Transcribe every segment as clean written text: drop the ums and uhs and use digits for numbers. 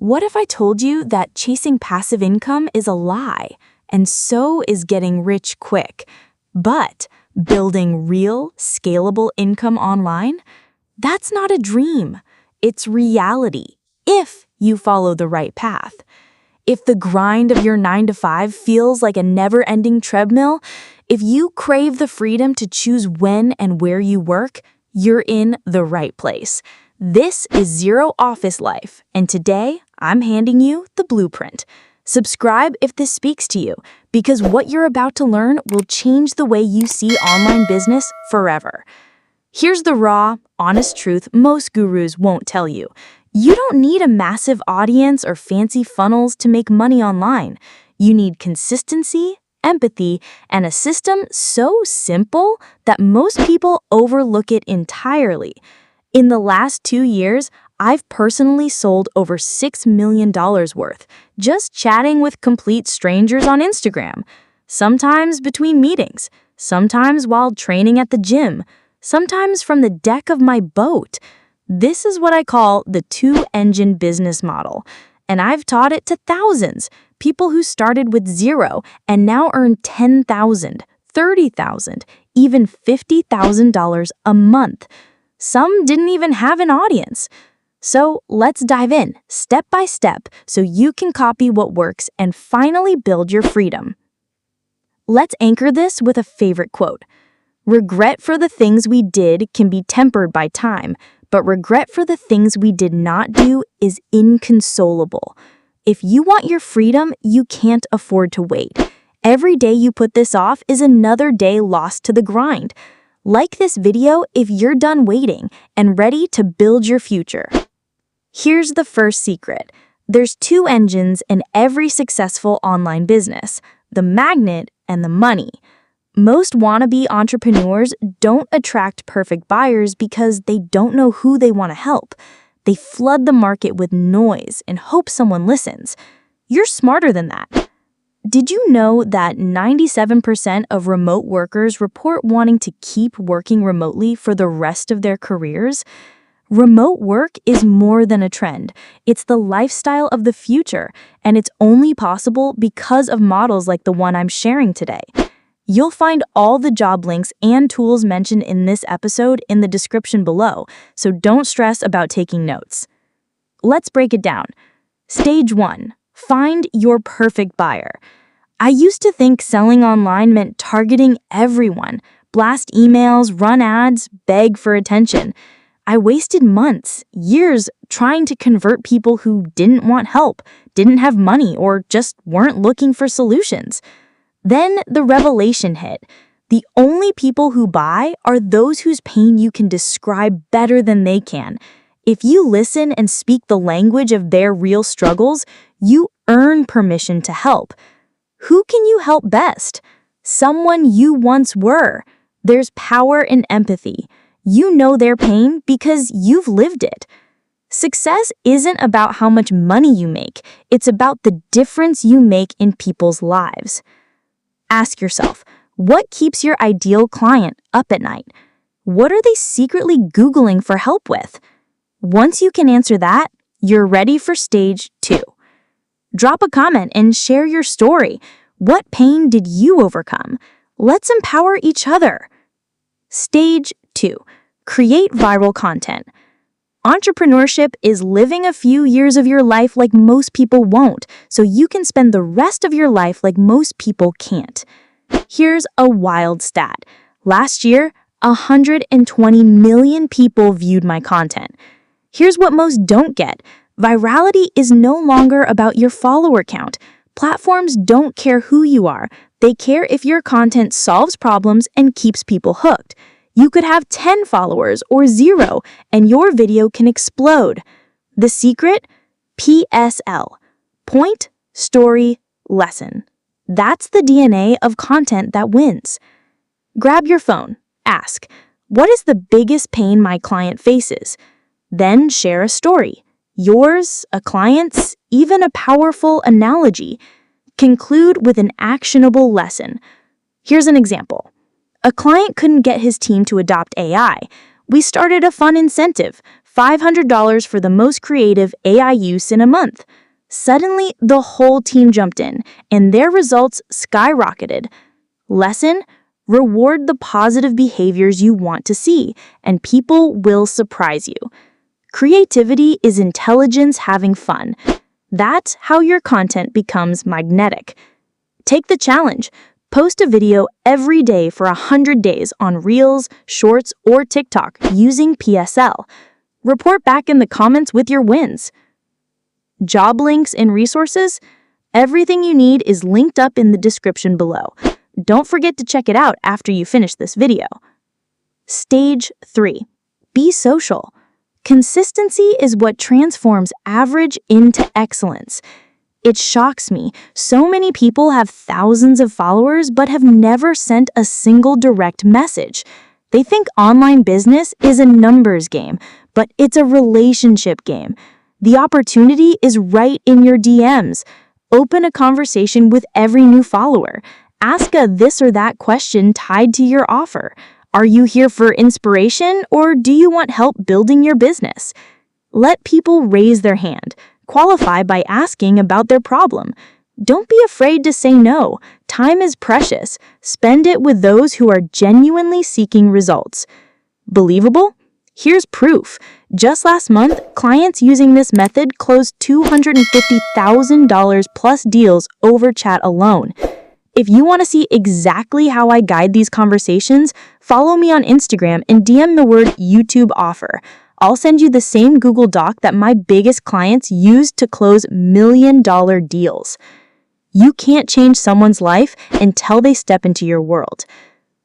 What if I told you that chasing passive income is a lie, and so is getting rich quick? But building real, scalable income online? That's not a dream. It's reality, if you follow the right path. If the grind of your 9 to 5 feels like a never-ending treadmill, if you crave the freedom to choose when and where you work, you're in the right place. This is Zero Office Life, and today I'm handing you the blueprint. Subscribe if this speaks to you, because what you're about to learn will change the way you see online business forever. Here's the raw, honest truth most gurus won't tell you. You don't need a massive audience or fancy funnels to make money online. You need consistency, empathy, and a system so simple that most people overlook it entirely. In the last 2 years, I've personally sold over $6 million worth, just chatting with complete strangers on Instagram. Sometimes between meetings, sometimes while training at the gym, sometimes from the deck of my boat. This is what I call the two-engine business model, and I've taught it to thousands, people who started with zero and now earn $10,000, $30,000, even $50,000 a month. Some didn't even have an audience. So let's dive in, step by step, so you can copy what works and finally build your freedom. Let's anchor this with a favorite quote. Regret for the things we did can be tempered by time, but regret for the things we did not do is inconsolable. If you want your freedom, you can't afford to wait. Every day you put this off is another day lost to the grind. Like this video if you're done waiting and ready to build your future. Here's the first secret. There's two engines in every successful online business, the magnet and the money. Most wannabe entrepreneurs don't attract perfect buyers because they don't know who they want to help. They flood the market with noise and hope someone listens. You're smarter than that. Did you know that 97% of remote workers report wanting to keep working remotely for the rest of their careers? Remote work is more than a trend. It's the lifestyle of the future, and it's only possible because of models like the one I'm sharing today. You'll find all the job links and tools mentioned in this episode in the description below, so don't stress about taking notes. Let's break it down. Stage 1. Find your perfect buyer. I used to think selling online meant targeting everyone, blast emails, run ads, beg for attention. I wasted months, years trying to convert people who didn't want help, didn't have money, or just weren't looking for solutions. Then the revelation hit. The only people who buy are those whose pain you can describe better than they can. If you listen and speak the language of their real struggles, you earn permission to help. Who can you help best? Someone you once were. There's power in empathy. You know their pain because you've lived it. Success isn't about how much money you make. It's about the difference you make in people's lives. Ask yourself, what keeps your ideal client up at night? What are they secretly Googling for help with? Once you can answer that, you're ready for stage 2. Drop a comment and share your story. What pain did you overcome? Let's empower each other. Stage 2. Create viral content. Entrepreneurship is living a few years of your life like most people won't, so you can spend the rest of your life like most people can't. Here's a wild stat. Last year, 120 million people viewed my content. Here's what most don't get. Virality is no longer about your follower count. Platforms don't care who you are. They care if your content solves problems and keeps people hooked. You could have 10 followers or 0, and your video can explode. The secret? PSL. Point, story, lesson. That's the DNA of content that wins. Grab your phone. Ask, what is the biggest pain my client faces? Then share a story. Yours, a client's, even a powerful analogy. Conclude with an actionable lesson. Here's an example. A client couldn't get his team to adopt AI. We started a fun incentive, $500 for the most creative AI use in a month. Suddenly, the whole team jumped in, and their results skyrocketed. Lesson: reward the positive behaviors you want to see, and people will surprise you. Creativity is intelligence having fun. That's how your content becomes magnetic. Take the challenge. Post a video every day for 100 days on Reels, Shorts, or TikTok using PSL. Report back in the comments with your wins. Job links and resources? Everything you need is linked up in the description below. Don't forget to check it out after you finish this video. Stage 3. Be social. Consistency is what transforms average into excellence. It shocks me. So many people have thousands of followers but have never sent a single direct message. They think online business is a numbers game, but it's a relationship game. The opportunity is right in your DMs. Open a conversation with every new follower. Ask a this or that question tied to your offer. Are you here for inspiration, or do you want help building your business? Let people raise their hand. Qualify by asking about their problem. Don't be afraid to say no. Time is precious. Spend it with those who are genuinely seeking results. Believable? Here's proof. Just last month, clients using this method closed $250,000 plus deals over chat alone. If you want to see exactly how I guide these conversations, follow me on Instagram and DM the word YouTube offer. I'll send you the same Google Doc that my biggest clients used to close million-dollar deals. You can't change someone's life until they step into your world.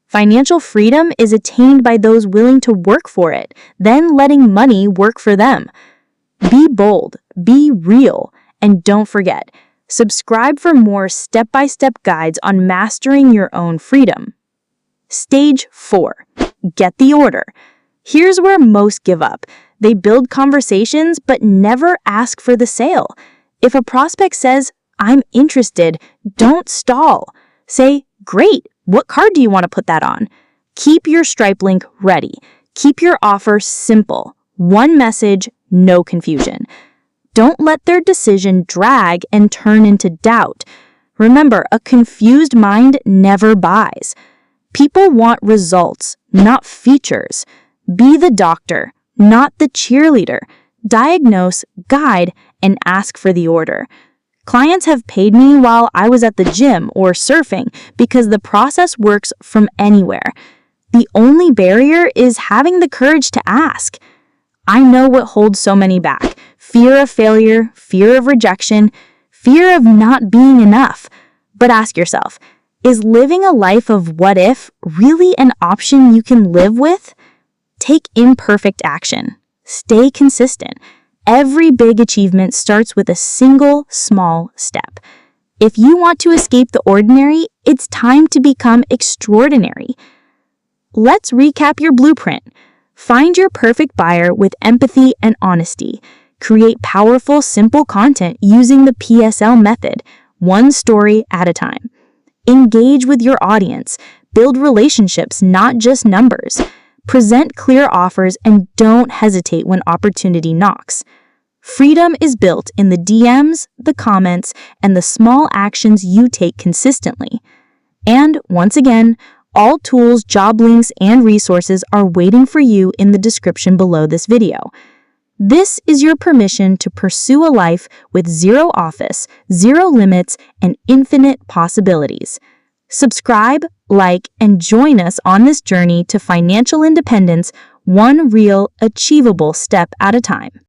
Financial freedom is attained by those willing to work for it, then letting money work for them. Be bold, be real, and don't forget, subscribe for more step-by-step guides on mastering your own freedom. Stage 4. Get the order. Here's where most give up. They build conversations but never ask for the sale. If a prospect says, "I'm interested," don't stall. Say, "Great, what card do you want to put that on?" Keep your Stripe link ready. Keep your offer simple. One message, no confusion. Don't let their decision drag and turn into doubt. Remember, a confused mind never buys. People want results, not features. Be the doctor, not the cheerleader. Diagnose, guide, and ask for the order. Clients have paid me while I was at the gym or surfing because the process works from anywhere. The only barrier is having the courage to ask. I know what holds so many back. Fear of failure, fear of rejection, fear of not being enough. But ask yourself, is living a life of what if really an option you can live with? Take imperfect action. Stay consistent. Every big achievement starts with a single small step. If you want to escape the ordinary, it's time to become extraordinary. Let's recap your blueprint. Find your perfect buyer with empathy and honesty. Create powerful, simple content using the PSL method, one story at a time. Engage with your audience. Build relationships, not just numbers. Present clear offers and don't hesitate when opportunity knocks. Freedom is built in the DMs, the comments, and the small actions you take consistently. And once again, all tools, job links, and resources are waiting for you in the description below this video. This is your permission to pursue a life with zero office, zero limits, and infinite possibilities. Subscribe, like, and join us on this journey to financial independence, one real, achievable step at a time.